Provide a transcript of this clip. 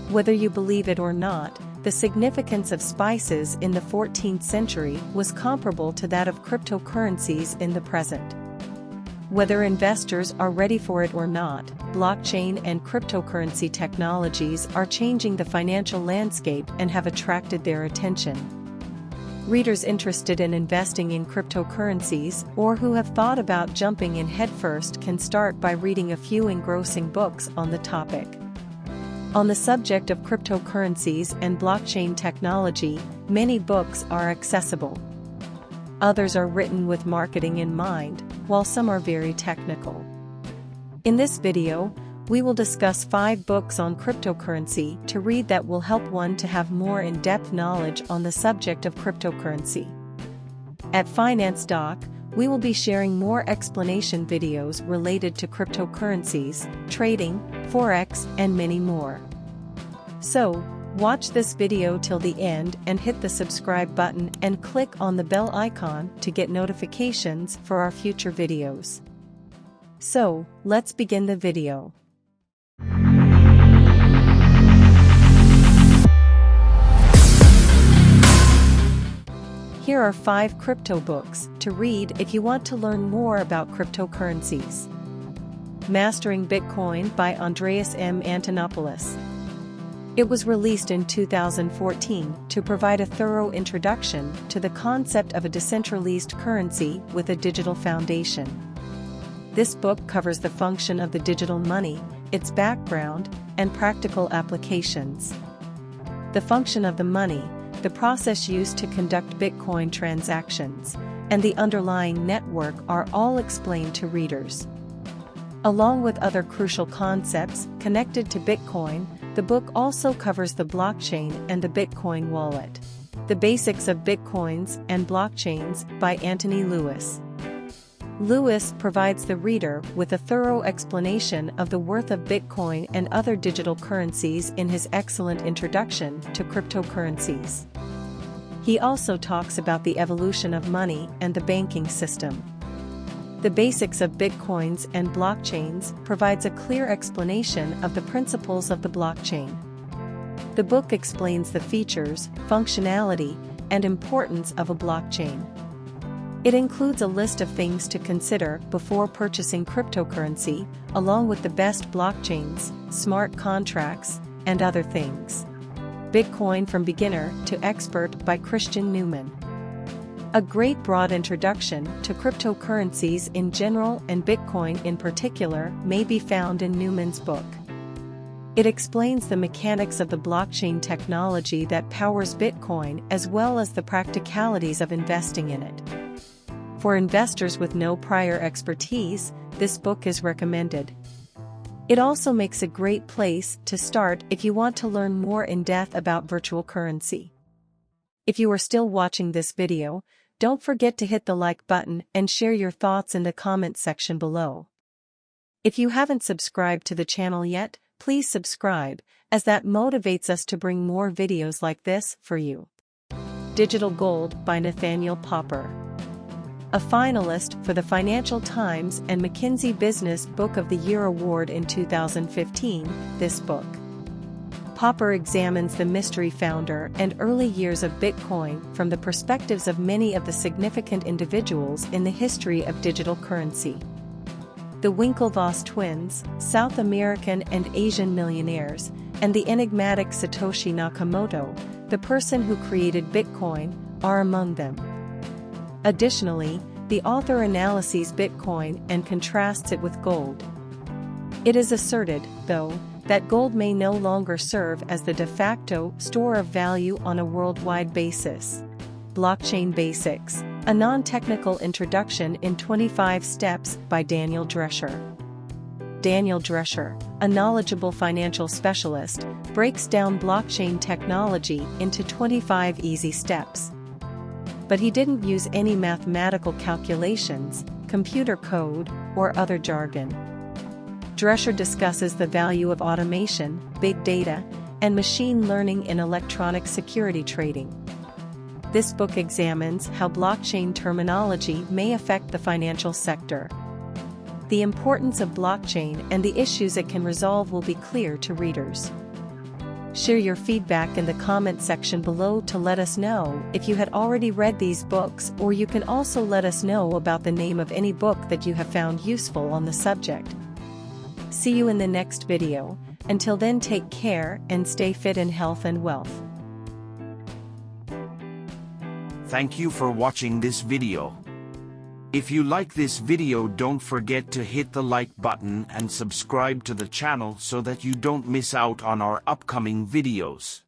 Whether you believe it or not, the significance of spices in the 14th century was comparable to that of cryptocurrencies in the present. Whether investors are ready for it or not, blockchain and cryptocurrency technologies are changing the financial landscape and have attracted their attention. Readers interested in investing in cryptocurrencies or who have thought about jumping in headfirst can start by reading a few engrossing books on the topic. On the subject of cryptocurrencies and blockchain technology, many books are accessible. Others are written with marketing in mind, while some are very technical. In this video, we will discuss 5 books on cryptocurrency to read that will help one to have more in-depth knowledge on the subject of cryptocurrency. At Finance Doc, we will be sharing more explanation videos related to cryptocurrencies, trading, forex, and many more. So, watch this video till the end and hit the subscribe button and click on the bell icon to get notifications for our future videos. So, let's begin the video. Here are 5 crypto books to read if you want to learn more about cryptocurrencies. Mastering Bitcoin by Andreas M. Antonopoulos. It was released in 2014 to provide a thorough introduction to the concept of a decentralized currency with a digital foundation. This book covers the function of the digital money, its background, and practical applications. The function of the money, the process used to conduct Bitcoin transactions, and the underlying network are all explained to readers. Along with other crucial concepts connected to Bitcoin, the book also covers the blockchain and the Bitcoin wallet. The Basics of Bitcoins and Blockchains by Anthony Lewis. Lewis provides the reader with a thorough explanation of the worth of Bitcoin and other digital currencies in his excellent introduction to cryptocurrencies. He also talks about the evolution of money and the banking system. The Basics of Bitcoins and Blockchains provides a clear explanation of the principles of the blockchain. The book explains the features, functionality, and importance of a blockchain. It includes a list of things to consider before purchasing cryptocurrency, along with the best blockchains, smart contracts, and other things. Bitcoin from Beginner to Expert by Christian Newman. A great broad introduction to cryptocurrencies in general and Bitcoin in particular may be found in Newman's book. It explains the mechanics of the blockchain technology that powers Bitcoin as well as the practicalities of investing in it. For investors with no prior expertise, this book is recommended. It also makes a great place to start if you want to learn more in depth about virtual currency. If you are still watching this video, don't forget to hit the like button and share your thoughts in the comment section below. If you haven't subscribed to the channel yet, please subscribe, as that motivates us to bring more videos like this for you. Digital Gold by Nathaniel Popper. A finalist for the Financial Times and McKinsey Business Book of the Year Award in 2015, this book. Popper examines the mystery founder and early years of Bitcoin from the perspectives of many of the significant individuals in the history of digital currency. The Winklevoss twins, South American and Asian millionaires, and the enigmatic Satoshi Nakamoto, the person who created Bitcoin, are among them. Additionally, the author analyses Bitcoin and contrasts it with gold. It is asserted, though, that gold may no longer serve as the de facto store of value on a worldwide basis. Blockchain Basics, a non-technical introduction in 25 steps by Daniel Drescher. Daniel Drescher, a knowledgeable financial specialist, breaks down blockchain technology into 25 easy steps. But he didn't use any mathematical calculations, computer code, or other jargon. Drescher discusses the value of automation, big data, and machine learning in electronic security trading. This book examines how blockchain terminology may affect the financial sector. The importance of blockchain and the issues it can resolve will be clear to readers. Share your feedback in the comment section below to let us know if you had already read these books, or you can also let us know about the name of any book that you have found useful on the subject. See you in the next video. Until then, take care and stay fit in health and wealth. Thank you for watching this video. If you like this video, don't forget to hit the like button and subscribe to the channel so that you don't miss out on our upcoming videos.